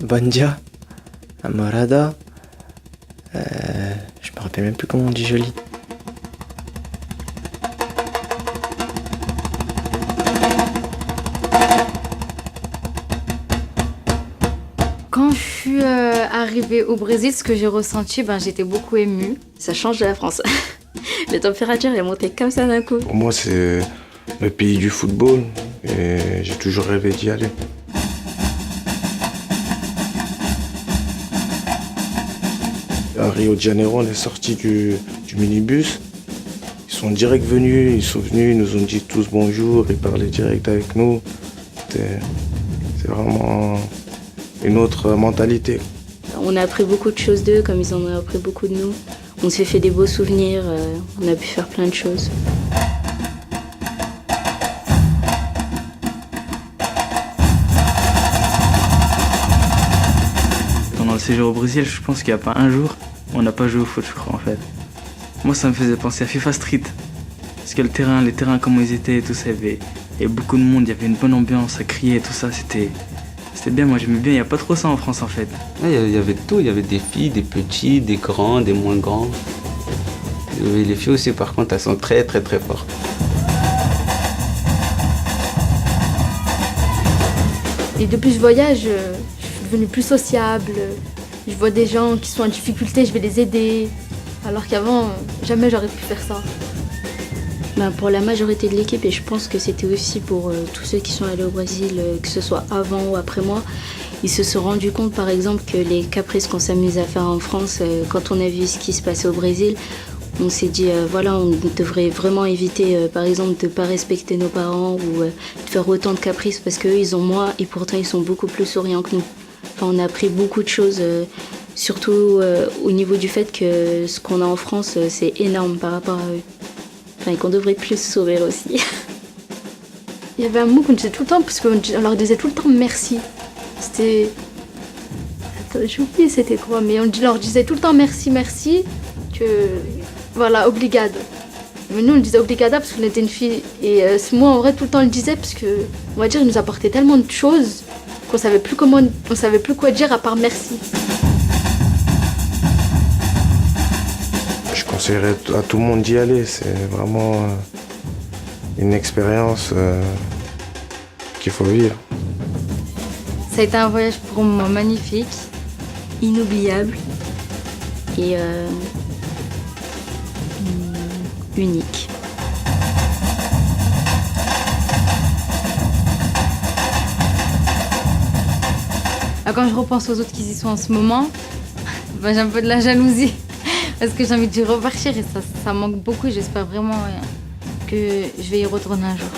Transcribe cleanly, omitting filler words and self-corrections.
Bandia, Amarada. Je me rappelle même plus comment on dit joli. Quand je suis arrivée au Brésil, ce que j'ai ressenti, j'étais beaucoup émue. Ça change de la France. La température est montée comme ça d'un coup. Pour moi, c'est le pays du football et j'ai toujours rêvé d'y aller. À Rio de Janeiro, on est sorti du minibus. Ils sont direct venus, ils nous ont dit tous bonjour, ils parlaient direct avec nous. C'est vraiment une autre mentalité. On a appris beaucoup de choses d'eux, comme ils en ont appris beaucoup de nous. On s'est fait des beaux souvenirs, on a pu faire plein de choses. Pendant le séjour au Brésil, je pense qu'il n'y a pas un jour où on n'a pas joué au foot, je crois, en fait. Moi, ça me faisait penser à FIFA Street. Parce que les terrains, comment ils étaient et tout ça, il y avait beaucoup de monde, il y avait une bonne ambiance, à crier et tout ça, c'était bien, moi j'aimais bien, il n'y a pas trop ça en France en fait. Il y avait tout, il y avait des filles, des petits, des grands, des moins grands. Et les filles aussi par contre, elles sont très très très fortes. Et depuis que je voyage, je suis devenue plus sociable. Je vois des gens qui sont en difficulté, je vais les aider. Alors qu'avant, jamais j'aurais pu faire ça. Pour la majorité de l'équipe, et je pense que c'était aussi pour tous ceux qui sont allés au Brésil, que ce soit avant ou après moi, ils se sont rendus compte par exemple que les caprices qu'on s'amuse à faire en France, quand on a vu ce qui se passait au Brésil, on s'est dit voilà, on devrait vraiment éviter par exemple de ne pas respecter nos parents ou de faire autant de caprices parce qu'eux ils ont moins et pourtant ils sont beaucoup plus souriants que nous. Enfin, on a appris beaucoup de choses, surtout au niveau du fait que ce qu'on a en France c'est énorme par rapport à eux. Enfin, et qu'on devrait plus sourire aussi. Il y avait un mot qu'on disait tout le temps, parce qu'on leur disait tout le temps merci. C'était... Attends, j'ai oublié c'était quoi, mais on leur disait tout le temps merci, merci, que... Voilà, obrigado. Mais nous, on le disait obrigada parce qu'on était une fille. Et ce mot, en vrai, tout le temps, on le disait parce que, on va dire, il nous apportait tellement de choses qu'on savait plus quoi dire à part merci. Je conseillerais à tout le monde d'y aller, c'est vraiment une expérience qu'il faut vivre. Ça a été un voyage pour moi magnifique, Inoubliable et unique. Quand je repense aux autres qui y sont en ce moment, j'ai un peu de la jalousie. Parce que j'ai envie de repartir et ça manque beaucoup. J'espère vraiment que je vais y retourner un jour.